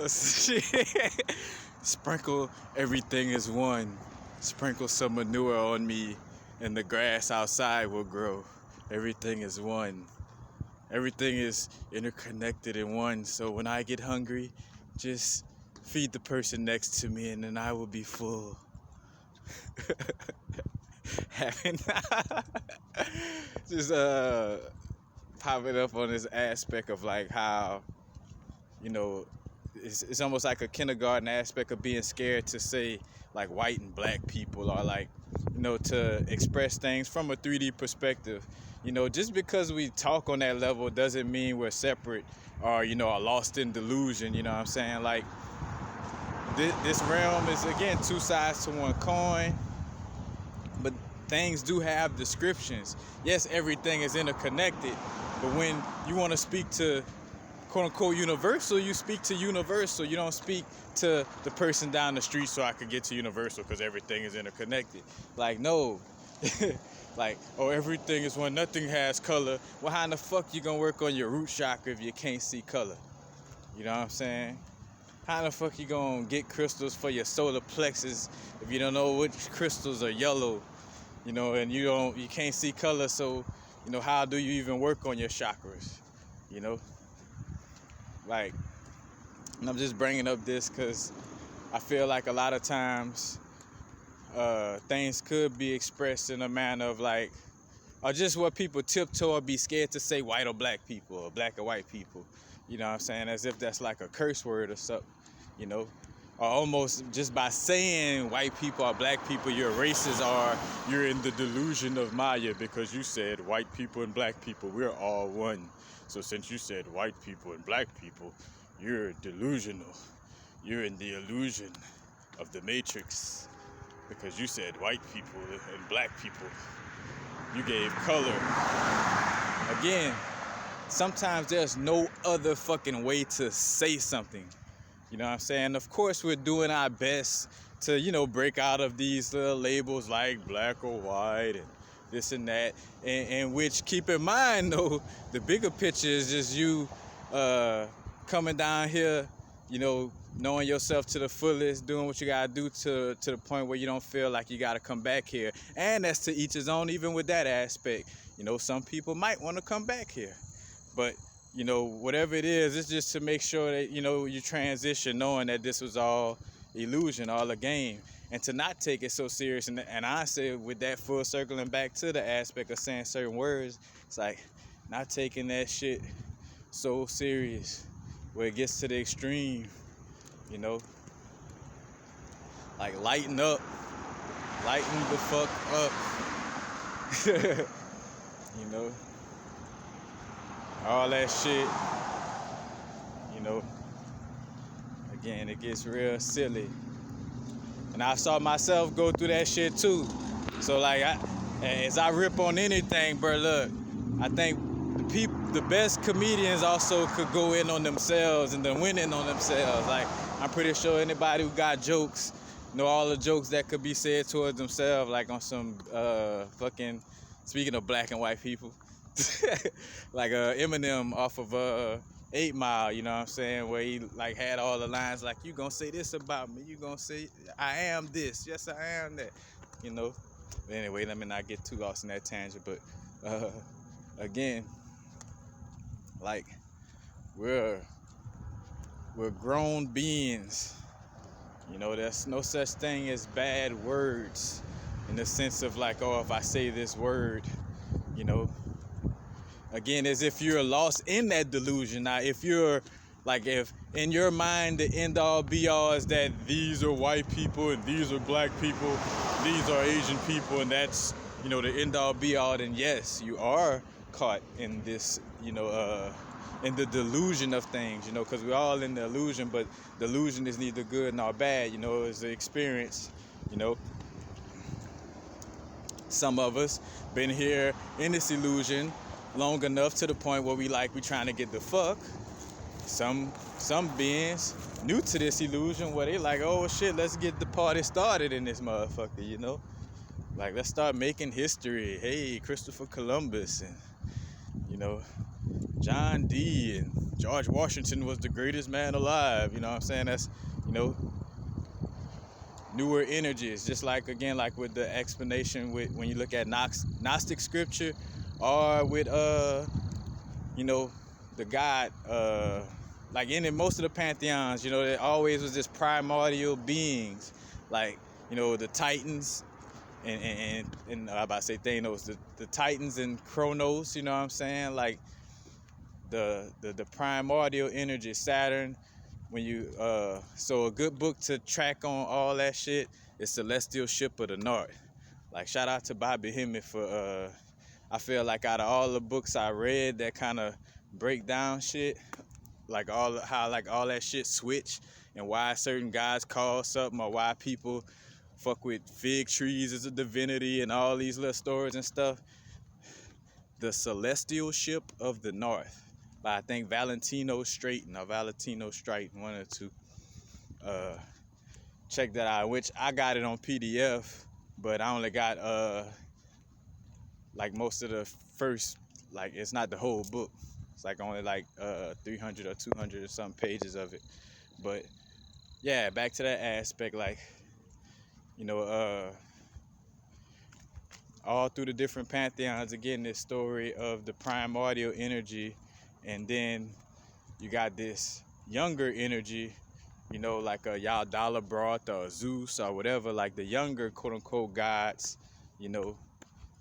Shit. Sprinkle everything is one. Sprinkle some manure on me, and the grass outside will grow. Everything is one. Everything is interconnected in one. So when I get hungry, just feed the person next to me, and then I will be full. Having just popping up on this aspect of like how, you know, it's almost like a kindergarten aspect of being scared to say like white and black people, or like, you know, to express things from a 3D perspective. You know, just because we talk on that level doesn't mean we're separate or, you know, are lost in delusion. You know what I'm saying? Like this realm is, again, two sides to one coin, but things do have descriptions. Yes, everything is interconnected, but when you want to speak to quote unquote universal, you speak to universal. You don't speak to the person down the street so I could get to universal because everything is interconnected. Like, no. Like, oh, everything is one, nothing has color. Well, how in the fuck you gonna work on your root chakra if you can't see color? You know what I'm saying? How the fuck you gonna get crystals for your solar plexus if you don't know which crystals are yellow? You know, and you can't see color, so, you know, how do you even work on your chakras? You know? Like, and I'm just bringing up this because I feel like a lot of times things could be expressed in a manner of like, or just what people tiptoe or be scared to say white or black people, or black or white people. You know what I'm saying? As if that's like a curse word or something, you know? Or almost just by saying white people or black people, you're racist, or you're in the delusion of Maya because you said white people and black people, we're all one. So since you said white people and black people, you're delusional. You're in the illusion of the matrix because you said white people and black people. You gave color. Again, sometimes there's no other fucking way to say something. You know what I'm saying? Of course, we're doing our best to, you know, break out of these little labels like black or white and this and that. And which, keep in mind, though, the bigger picture is just you coming down here, you know, knowing yourself to the fullest, doing what you gotta do to the point where you don't feel like you gotta come back here. And that's to each his own, even with that aspect. You know, some people might want to come back here. But, you know, whatever it is, it's just to make sure that, you know, you transition knowing that this was all illusion, all a game. And to not take it so serious. And I say with that full circling back to the aspect of saying certain words, it's like not taking that shit so serious where it gets to the extreme. You know, like lighten up, lighten the fuck up. You know, all that shit. You know, again, it gets real silly, and I saw myself go through that shit too. So like, as I rip on anything, bro, look, I think the best comedians also could go in on themselves and then win in on themselves. Like, I'm pretty sure anybody who got jokes know all the jokes that could be said towards themselves, like on some fucking, speaking of black and white people, like Eminem off of 8 Mile, you know what I'm saying, where he like had all the lines like, you gonna say this about me, you gonna say I am this, yes I am that, you know. But anyway, let me not get too lost in that tangent, but again, like, we're grown beings. You know, there's no such thing as bad words in the sense of like, oh, if I say this word, you know, again, as if you're lost in that delusion. Now, if you're like, if in your mind the end all be all is that these are white people and these are black people, these are Asian people, and that's, you know, the end all be all, then yes, you are caught in this, you know, in the delusion of things, you know, because we're all in the illusion, but the illusion is neither good nor bad, you know, it's an experience, you know. Some of us been here in this illusion long enough to the point where we trying to get the fuck. Some beings new to this illusion where they like, oh shit, let's get the party started in this motherfucker, you know. Like, let's start making history. Hey, Christopher Columbus, and, you know, John D. and George Washington was the greatest man alive. You know what I'm saying? That's, you know, newer energies. Just like, again, like with the explanation with when you look at Gnostic scripture, or with you know, the God, like in most of the pantheons, you know, there always was this primordial beings, like, you know, the Titans and I'm about to say Thanos, the Titans and Kronos, you know what I'm saying? Like the primordial energy, Saturn. When you so a good book to track on all that shit is Celestial Ship of the North. Like, shout out to Bobby Hemmett for I feel like out of all the books I read that kind of break down shit, like how like all that shit switch and why certain guys call something, or why people fuck with fig trees as a divinity and all these little stories and stuff. The Celestial Ship of the North by, I think, Valentino Straighten, one or two. Check that out, which I got it on PDF, but I only got like most of the first, like, it's not the whole book. It's like only like 300 or 200 or some pages of it. But yeah, back to that aspect, like, you know, all through the different pantheons, again, this story of the primordial energy, and then you got this younger energy, you know, like a Yaldalabroth or Zeus or whatever, like the younger quote unquote gods, you know,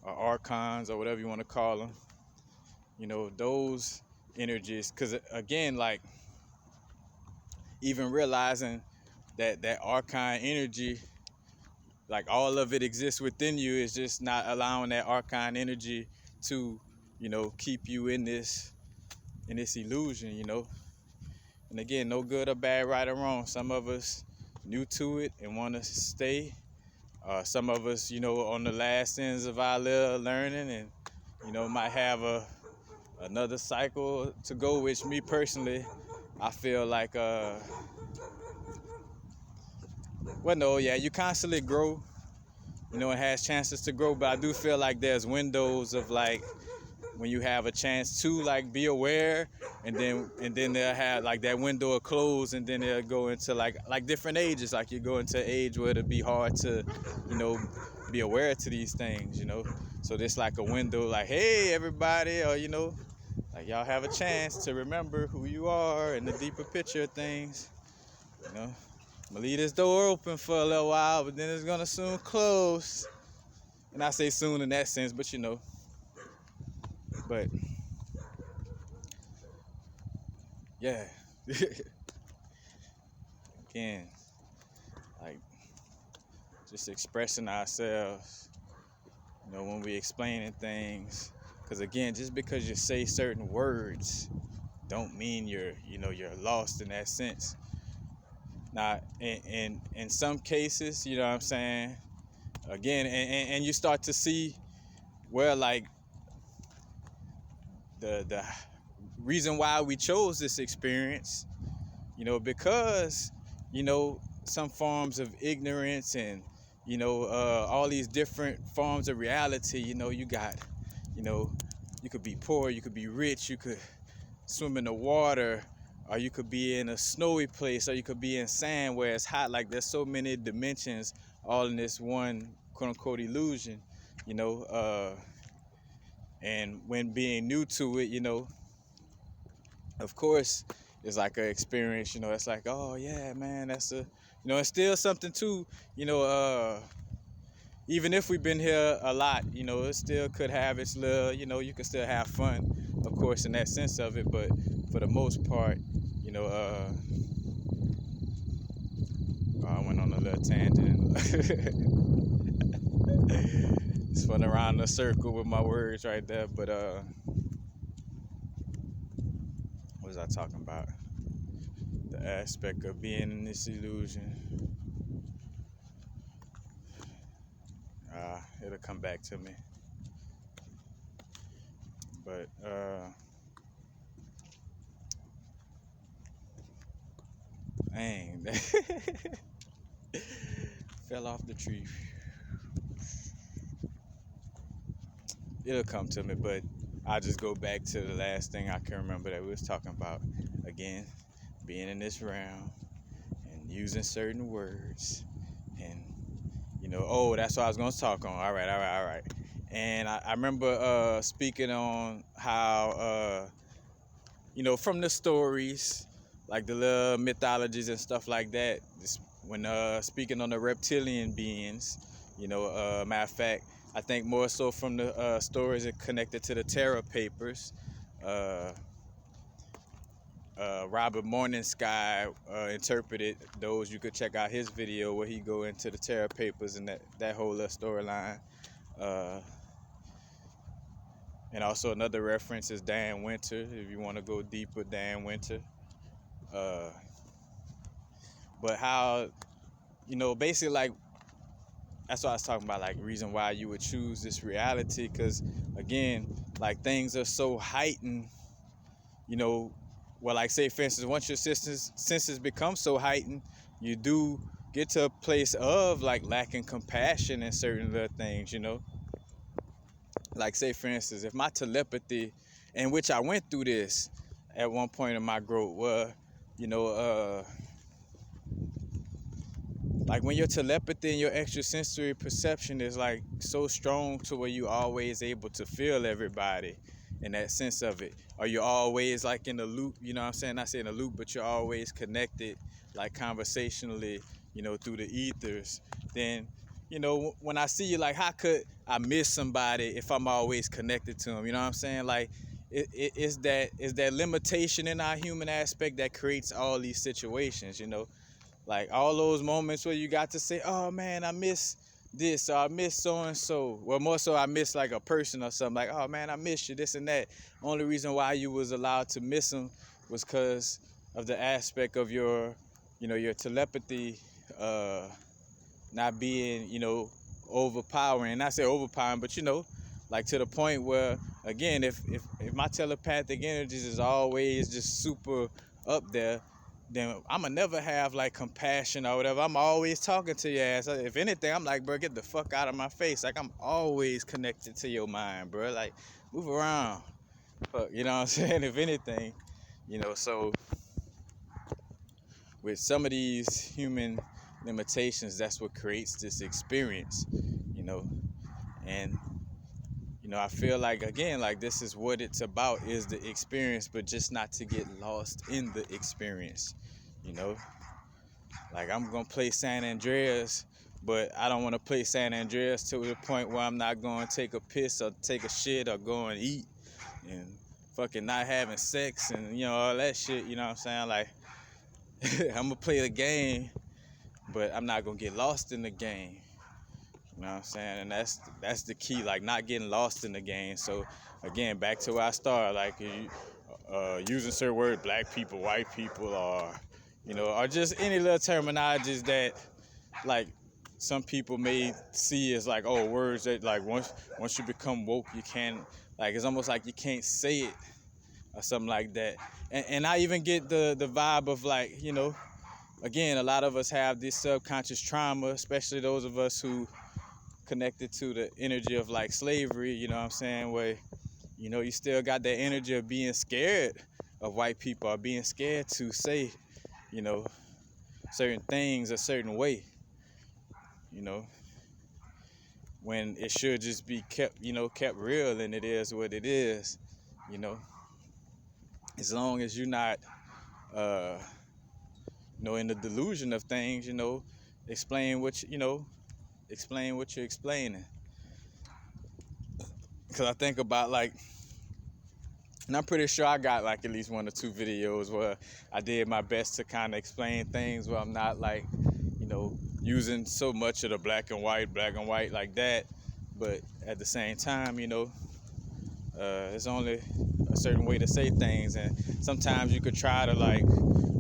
or archons or whatever you want to call them, you know, those energies. Because again, like, even realizing that archon energy, like all of it exists within you, is just not allowing that archon energy to, you know, keep you in this illusion, you know. And again, no good or bad, right or wrong. Some of us new to it and want to stay. Some of us, you know, on the last ends of our little learning, and, you know, might have another cycle to go. Which, me personally, I feel like, well, no, yeah, you constantly grow, you know, it has chances to grow, but I do feel like there's windows of, like, when you have a chance to, like, be aware, and then they'll have like that window will close, and then they'll go into like different ages. Like, you go into an age where it'll be hard to, you know, be aware to these things, you know. So there's like a window, like, hey everybody, or, you know, like, y'all have a chance to remember who you are and the deeper picture of things, you know. I'm gonna leave this door open for a little while, but then it's gonna soon close. And I say soon in that sense, but, you know, but yeah. Again, like, just expressing ourselves, you know, when we explaining things. Because again, just because you say certain words don't mean you're, you know, you're lost in that sense. Now, in some cases, you know what I'm saying, again, and you start to see where, like, the reason why we chose this experience, you know, because, you know, some forms of ignorance and, you know, all these different forms of reality, you know, you got, you know, you could be poor, you could be rich, you could swim in the water, or you could be in a snowy place, or you could be in sand where it's hot. Like, there's so many dimensions all in this one quote unquote illusion, you know, and when being new to it, you know, of course, it's like an experience, you know, it's like, oh yeah, man, that's a, you know, it's still something too, you know, even if we've been here a lot, you know, it still could have its little, you know, you can still have fun, of course, in that sense of it, but for the most part, you know, I went on a little tangent. Spun around the circle with my words right there, but what was I talking about? The aspect of being in this illusion. It'll come back to me. But dang, fell off the tree. It'll come to me, but I'll just go back to the last thing I can remember that we was talking about. Again, being in this realm and using certain words, and oh, that's what I was gonna talk on. All right. And I remember speaking on how from the stories, like the little mythologies and stuff like that. When speaking on the reptilian beings, matter of fact, I think more so from the stories that connected to the Terra papers. Robert Morningsky interpreted those. You could check out his video where he go into the Terra papers and that whole storyline. And also another reference is Dan Winter, if you want to go deeper, Dan Winter. But how, basically, like, that's what I was talking about, like, reason why you would choose this reality, because, again, like, things are so heightened, well, like, say, for instance, once your senses become so heightened, you do get to a place of, like, lacking compassion in certain little things, Like, say, for instance, if my telepathy, in which I went through this at one point in my growth, were, like when your telepathy and your extrasensory perception is like so strong to where you always able to feel everybody in that sense of it, or you're always like in the loop, you know what I'm saying? Not saying a loop, but you're always connected, like conversationally, through the ethers, then, when I see you, like, how could I miss somebody if I'm always connected to them? You know what I'm saying? Like, it's that limitation in our human aspect that creates all these situations, Like all those moments where you got to say, oh man, I miss this, or I miss so-and-so. Well, more so I miss like a person or something. Like, oh man, I miss you, this and that. Only reason why you was allowed to miss them was because of the aspect of your, your telepathy not being, overpowering. And I say overpowering, but like to the point where, again, if my telepathic energies is always just super up there, then I'ma never have like compassion or whatever. I'm always talking to your ass. If anything, I'm like, bro, get the fuck out of my face. Like, I'm always connected to your mind, bro. Like, move around. Fuck, you know what I'm saying? If anything, so with some of these human limitations, that's what creates this experience, and I feel like, again, like this is what it's about, is the experience, but just not to get lost in the experience, Like, I'm gonna play San Andreas, but I don't want to play San Andreas to the point where I'm not going to take a piss or take a shit or go and eat and fucking not having sex and all that shit. You know what I'm saying? Like, I'm gonna play the game, but I'm not gonna get lost in the game. You know what I'm saying? And that's the key, like not getting lost in the game. So again, back to where I started, like using certain words, black people, white people, or or just any little terminologies that like some people may see as like, oh, words that like once you become woke, you can't, like, it's almost like you can't say it or something like that. And I even get the vibe of like, again, a lot of us have this subconscious trauma, especially those of us who connected to the energy of like slavery, you know what I'm saying, where you still got that energy of being scared of white people, or being scared to say certain things a certain way, when it should just be kept real, and it is what it is, as long as you're not in the delusion of things, explain what explain what you're explaining. Because I think about, like, and I'm pretty sure I got like at least 1 or 2 videos where I did my best to kind of explain things where I'm not like, using so much of the black and white like that. But at the same time, there's only a certain way to say things. And sometimes you could try to like,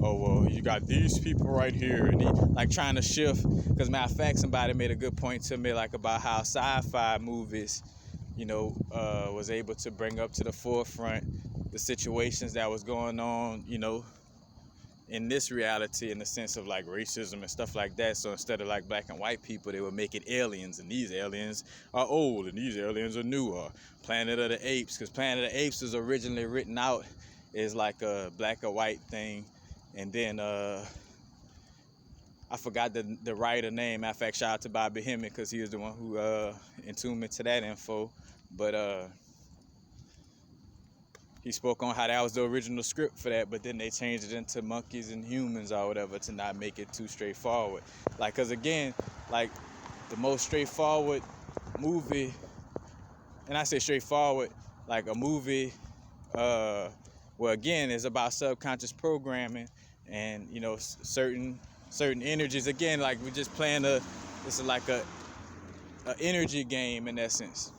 oh, well, you got these people right here, and like trying to shift. Because matter of fact, somebody made a good point to me, like about how sci-fi movies, was able to bring up to the forefront the situations that was going on, in this reality, in the sense of like racism and stuff like that. So instead of like black and white people, they would make it aliens, and these aliens are old and these aliens are new, or Planet of the Apes, because Planet of the Apes was originally written out as like a black or white thing, and then I forgot the writer name. Matter of fact, shout out to Bobby Hemmett, because he was the one who entombed me to that info. But he spoke on how that was the original script for that, but then they changed it into monkeys and humans or whatever to not make it too straightforward. Like, cause again, like the most straightforward movie, and I say straightforward, like a movie, well, again, is about subconscious programming, and you know, certain energies. Again, like we're just playing this is like a energy game in essence.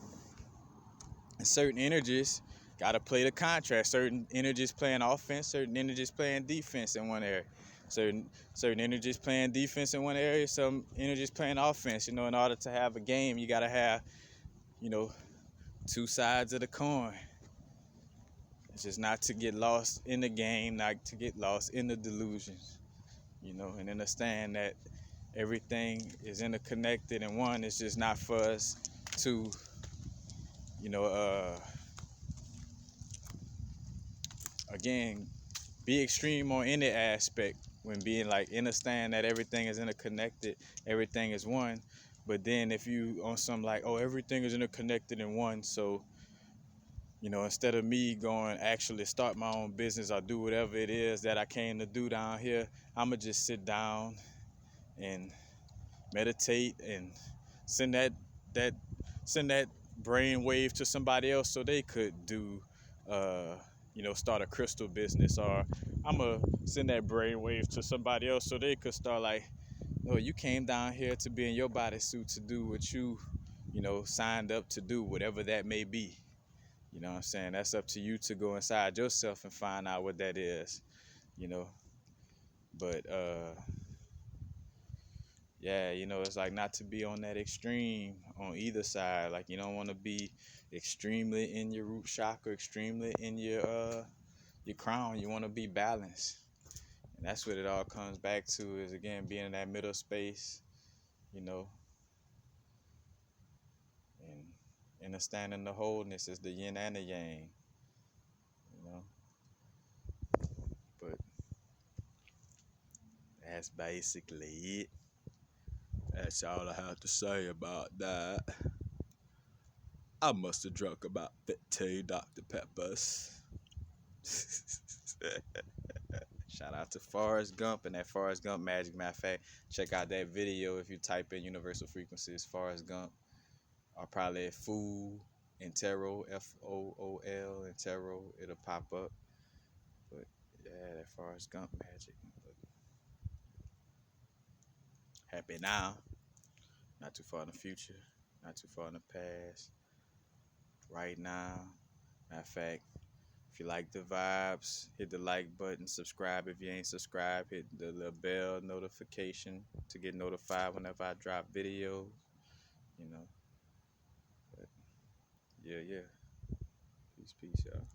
And certain energies gotta play the contrast. Certain energies playing offense, certain energies playing defense in one area. Certain energies playing defense in one area, some energies playing offense. You know, in order to have a game, you gotta have, you know, two sides of the coin. It's just not to get lost in the game, not to get lost in the delusions, you know, and understand that everything is interconnected, and one is just not for us to, you know, again, be extreme on any aspect when being like, understand that everything is interconnected, everything is one. But then if you on some like, oh, everything is interconnected in one, so you know, instead of me going actually start my own business or do whatever it is that I came to do down here, I'ma just sit down and meditate and send that send that brain wave to somebody else so they could do you know, start a crystal business, or I'ma send that brain wave to somebody else so they could start like, oh, you came down here to be in your bodysuit to do what you know, signed up to do, whatever that may be. You know what I'm saying? That's up to you to go inside yourself and find out what that is, you know. But yeah, you know, it's like not to be on that extreme on either side. Like you don't want to be extremely in your root chakra, extremely in your crown. You want to be balanced. And that's what it all comes back to, is again being in that middle space, you know, and understanding the wholeness is the yin and the yang, you know. But that's basically it. That's all I have to say about that. I must have drunk about 15 Dr. Peppers. Shout out to Forrest Gump and that Forrest Gump magic. Matter of fact, check out that video if you type in universal frequencies Forrest Gump, or probably Fool and Tarot, Fool and Tarot, it'll pop up. But yeah, that Forrest Gump magic. But happy now, not too far in the future, not too far in the past. Right now, matter of fact, if you like the vibes, hit the like button, subscribe if you ain't subscribed, hit the little bell notification to get notified whenever I drop videos, you know. But yeah. Peace, y'all.